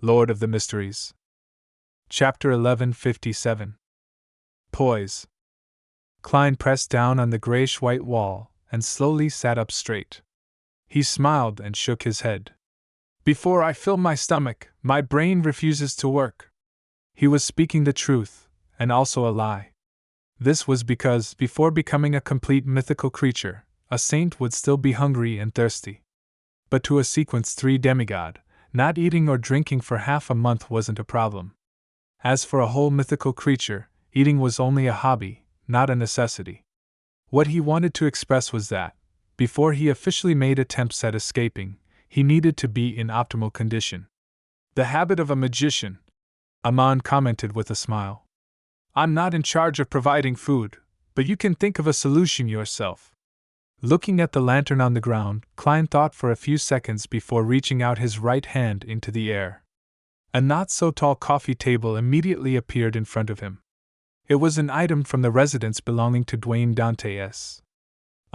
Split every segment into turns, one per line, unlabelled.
Lord of the Mysteries. Chapter 1157. Poise. Klein pressed down on the grayish-white wall and slowly sat up straight. He smiled and shook his head. Before I fill my stomach, my brain refuses to work. He was speaking the truth, and also a lie. This was because, before becoming a complete mythical creature, a saint would still be hungry and thirsty. But to a Sequence 3 demigod, not eating or drinking for half a month wasn't a problem. As for a whole mythical creature, eating was only a hobby, not a necessity. What he wanted to express was that, before he officially made attempts at escaping, he needed to be in optimal condition. The habit of a magician, Amon commented with a smile. I'm not in charge of providing food, but you can think of a solution yourself. Looking at the lantern on the ground, Klein thought for a few seconds before reaching out his right hand into the air. A not-so-tall coffee table immediately appeared in front of him. It was an item from the residence belonging to Dwayne Dantes.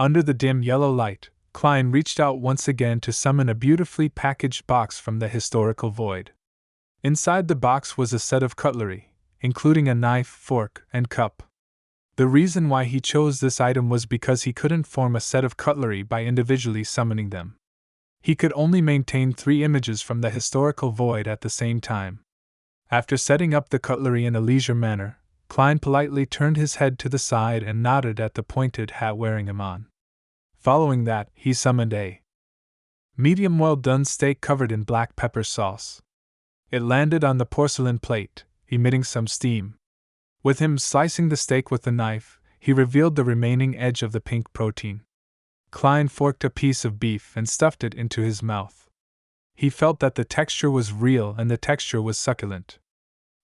Under the dim yellow light, Klein reached out once again to summon a beautifully packaged box from the historical void. Inside the box was a set of cutlery, including a knife, fork, and cup. The reason why he chose this item was because he couldn't form a set of cutlery by individually summoning them. He could only maintain 3 images from the historical void at the same time. After setting up the cutlery in a leisure manner, Klein politely turned his head to the side and nodded at the pointed hat-wearing Amon. Following that, he summoned a medium well-done steak covered in black pepper sauce. It landed on the porcelain plate, emitting some steam. With him slicing the steak with the knife, he revealed the remaining edge of the pink protein. Klein forked a piece of beef and stuffed it into his mouth. He felt that the texture was real and the texture was succulent.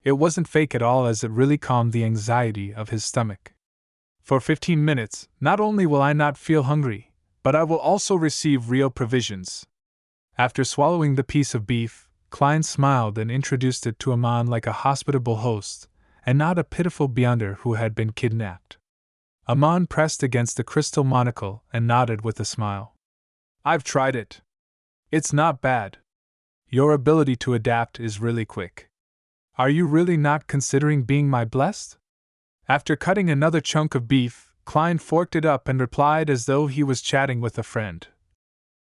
It wasn't fake at all, as it really calmed the anxiety of his stomach. For 15 minutes, not only will I not feel hungry, but I will also receive real provisions. After swallowing the piece of beef, Klein smiled and introduced it to Amon like a hospitable host, and not a pitiful beyonder who had been kidnapped. Amon pressed against the crystal monocle and nodded with a smile. I've tried it. It's not bad. Your ability to adapt is really quick. Are you really not considering being my blessed? After cutting another chunk of beef, Klein forked it up and replied as though he was chatting with a friend.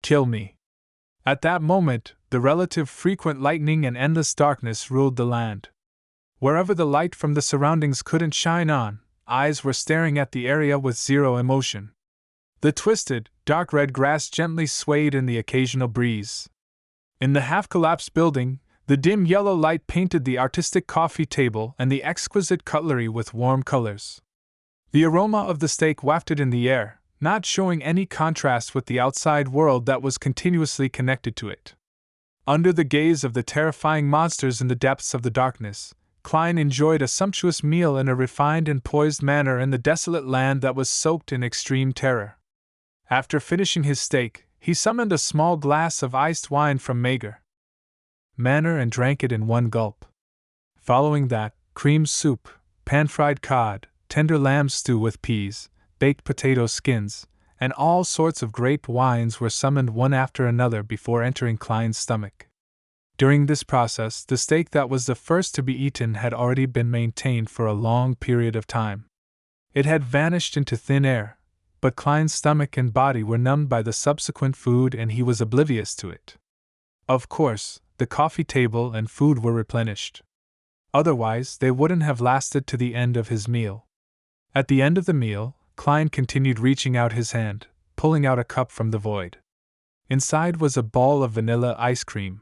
Kill me. At that moment, the relative frequent lightning and endless darkness ruled the land. Wherever the light from the surroundings couldn't shine on, eyes were staring at the area with zero emotion. The twisted, dark red grass gently swayed in the occasional breeze. In the half-collapsed building, the dim yellow light painted the artistic coffee table and the exquisite cutlery with warm colors. The aroma of the steak wafted in the air, not showing any contrast with the outside world that was continuously connected to it. Under the gaze of the terrifying monsters in the depths of the darkness, Klein enjoyed a sumptuous meal in a refined and poised manner in the desolate land that was soaked in extreme terror. After finishing his steak, he summoned a small glass of iced wine from Manor and drank it in one gulp. Following that, cream soup, pan-fried cod, tender lamb stew with peas, baked potato skins, and all sorts of grape wines were summoned one after another before entering Klein's stomach. During this process, the steak that was the first to be eaten had already been maintained for a long period of time. It had vanished into thin air, but Klein's stomach and body were numbed by the subsequent food and he was oblivious to it. Of course, the coffee table and food were replenished. Otherwise, they wouldn't have lasted to the end of his meal. At the end of the meal, Klein continued reaching out his hand, pulling out a cup from the void. Inside was a ball of vanilla ice cream.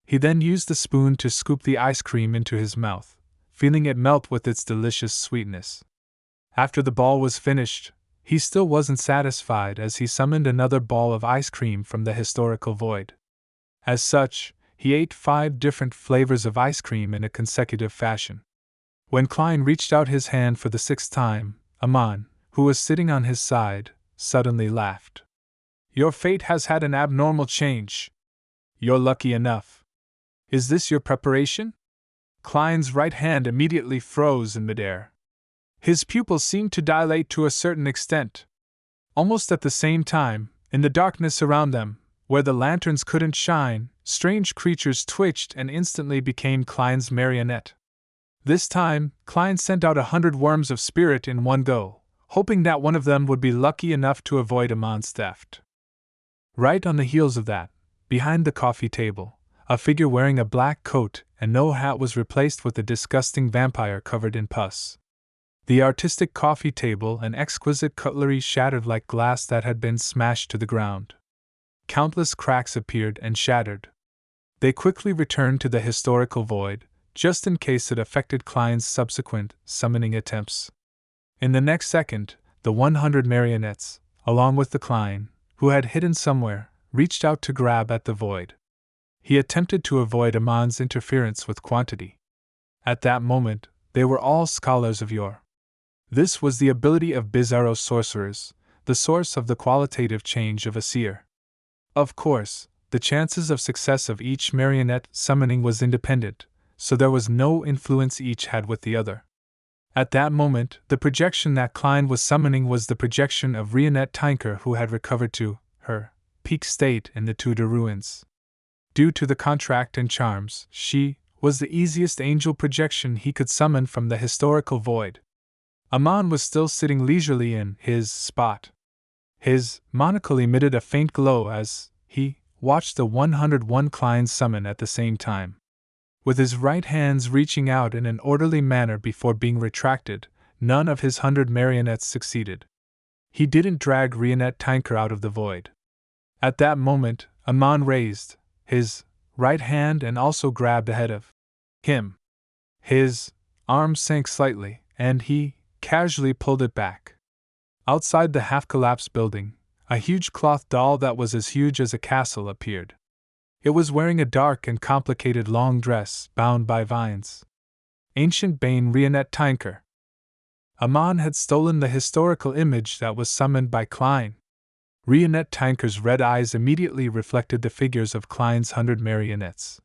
He then used the spoon to scoop the ice cream into his mouth, feeling it melt with its delicious sweetness. After the ball was finished, he still wasn't satisfied as he summoned another ball of ice cream from the historical void. As such, he ate 5 different flavors of ice cream in a consecutive fashion. When Klein reached out his hand for the 6th time, Amon, who was sitting on his side, suddenly laughed. Your fate has had an abnormal change. You're lucky enough. Is this your preparation? Klein's right hand immediately froze in midair. His pupils seemed to dilate to a certain extent. Almost at the same time, in the darkness around them, Where the lanterns couldn't shine, strange creatures twitched and instantly became Klein's marionette. This time, Klein sent out 100 worms of spirit in one go, hoping that one of them would be lucky enough to avoid Amon's theft. Right on the heels of that, behind the coffee table, a figure wearing a black coat and no hat was replaced with a disgusting vampire covered in pus. The artistic coffee table and exquisite cutlery shattered like glass that had been smashed to the ground. Countless cracks appeared and shattered. They quickly returned to the historical void, just in case it affected Klein's subsequent summoning attempts. In the next second, the 100 marionettes, along with the Klein, who had hidden somewhere, reached out to grab at the void. He attempted to avoid Amon's interference with quantity. At that moment, they were all scholars of yore. This was the ability of bizarro sorcerers, the source of the qualitative change of a seer. Of course, the chances of success of each marionette summoning was independent, so there was no influence each had with the other. At that moment, the projection that Klein was summoning was the projection of Rionette Tinker, who had recovered to her peak state in the Tudor ruins. Due to the contract and charms, she was the easiest angel projection he could summon from the historical void. Amon was still sitting leisurely in his spot. His monocle emitted a faint glow as he watched the 101 Kleins summon at the same time. With his right hands reaching out in an orderly manner before being retracted, none of his 100 marionettes succeeded. He didn't drag Rionette Tinker out of the void. At that moment, Amon raised his right hand and also grabbed ahead of him. His arm sank slightly, and he casually pulled it back. Outside the half-collapsed building, a huge cloth doll that was as huge as a castle appeared. It was wearing a dark and complicated long dress bound by vines. Ancient Bane Rionette Tinker. Amon had stolen the historical image that was summoned by Klein. Rionette Tinker's red eyes immediately reflected the figures of Klein's 100 marionettes.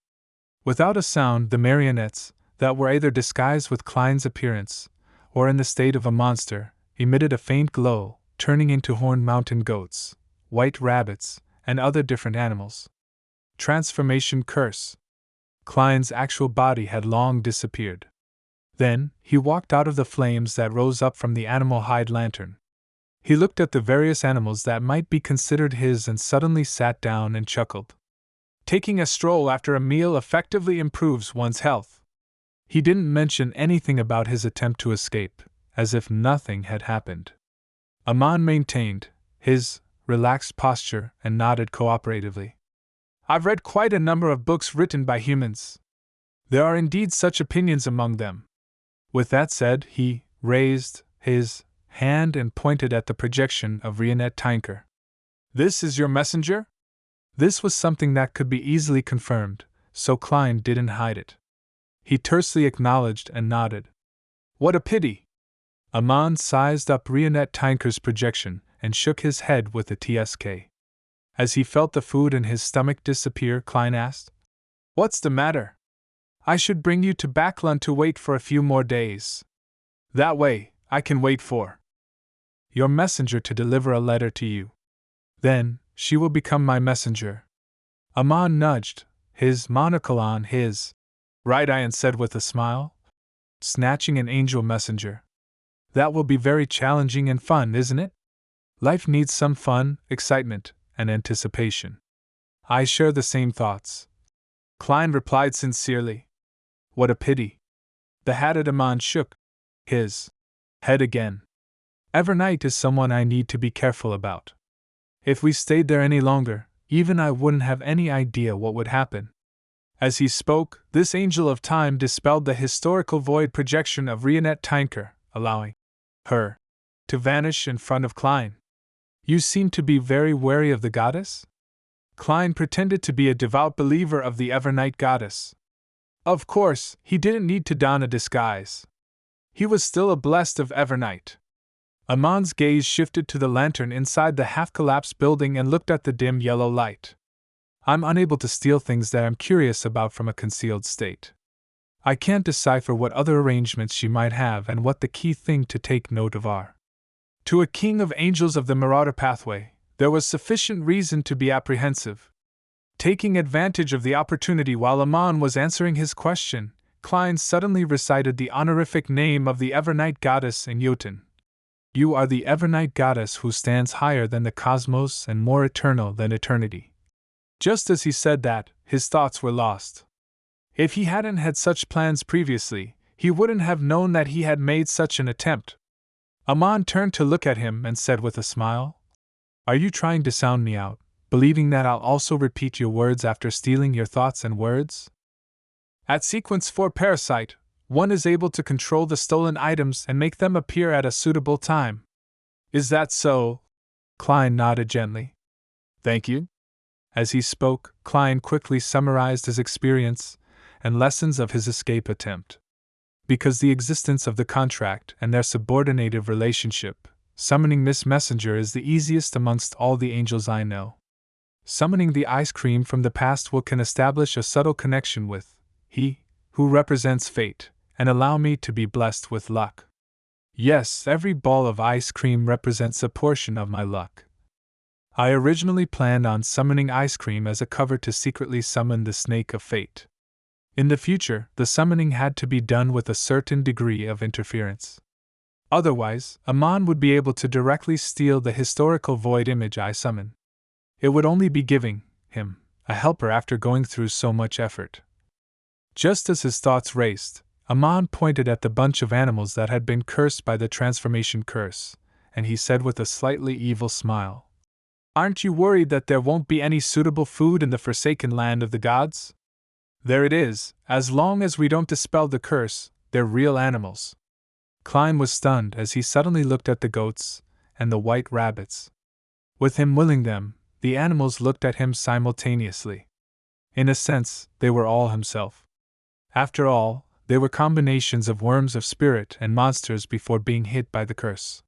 Without a sound, the marionettes, that were either disguised with Klein's appearance, or in the state of a monster, emitted a faint glow, turning into horned mountain goats, white rabbits, and other different animals. Transformation curse. Klein's actual body had long disappeared. Then, he walked out of the flames that rose up from the animal hide lantern. He looked at the various animals that might be considered his and suddenly sat down and chuckled. Taking a stroll after a meal effectively improves one's health. He didn't mention anything about his attempt to escape, as if nothing had happened. Amon maintained his relaxed posture and nodded cooperatively. I've read quite a number of books written by humans. There are indeed such opinions among them. With that said, he raised his hand and pointed at the projection of Rionette Tinker. This is your messenger? This was something that could be easily confirmed, so Klein didn't hide it. He tersely acknowledged and nodded. What a pity! Amon sized up Rionette Tinker's projection and shook his head with a TSK. As he felt the food in his stomach disappear, Klein asked, What's the matter? I should bring you to Backlund to wait for a few more days. That way, I can wait for your messenger to deliver a letter to you. Then, she will become my messenger. Amon nudged his monocle on his right eye and said with a smile, Snatching an angel messenger. That will be very challenging and fun, isn't it? Life needs some fun, excitement, and anticipation. I share the same thoughts. Klein replied sincerely. What a pity. The hatted Amon shook his head again. Evernight is someone I need to be careful about. If we stayed there any longer, even I wouldn't have any idea what would happen. As he spoke, this angel of time dispelled the historical void projection of Rionette Tinker, allowing her to vanish in front of Klein. You seem to be very wary of the goddess? Klein pretended to be a devout believer of the Evernight goddess. Of course, he didn't need to don a disguise. He was still a blessed of Evernight. Amon's gaze shifted to the lantern inside the half-collapsed building and looked at the dim yellow light. I'm unable to steal things that I'm curious about from a concealed state. I can't decipher what other arrangements she might have and what the key thing to take note of are. To a king of angels of the Marauder pathway, there was sufficient reason to be apprehensive, Taking advantage of the opportunity while Amon was answering his question, Klein suddenly recited the honorific name of the Evernight goddess in Jotun. You are the Evernight goddess who stands higher than the cosmos and more eternal than eternity. Just as he said that, his thoughts were lost. If he hadn't had such plans previously, he wouldn't have known that he had made such an attempt. Amon turned to look at him and said with a smile, "Are you trying to sound me out, believing that I'll also repeat your words after stealing your thoughts and words?" At Sequence 4 Parasite, one is able to control the stolen items and make them appear at a suitable time. Is that so? Klein nodded gently. Thank you. As he spoke, Klein quickly summarized his experience and lessons of his escape attempt. Because the existence of the contract and their subordinative relationship, summoning Miss Messenger is the easiest amongst all the angels I know. Summoning the ice cream from the past can establish a subtle connection with he who represents fate, and allow me to be blessed with luck. Yes, every ball of ice cream represents a portion of my luck. I originally planned on summoning ice cream as a cover to secretly summon the snake of fate. In the future, the summoning had to be done with a certain degree of interference. Otherwise, Amon would be able to directly steal the historical void image I summon. It would only be giving him a helper after going through so much effort. Just as his thoughts raced, Amon pointed at the bunch of animals that had been cursed by the transformation curse, and he said with a slightly evil smile, "Aren't you worried that there won't be any suitable food in the forsaken land of the gods? There it is, as long as we don't dispel the curse, they're real animals." Klein was stunned as he suddenly looked at the goats and the white rabbits. With him willing them, the animals looked at him simultaneously. In a sense, they were all himself. After all, they were combinations of worms of spirit and monsters before being hit by the curse.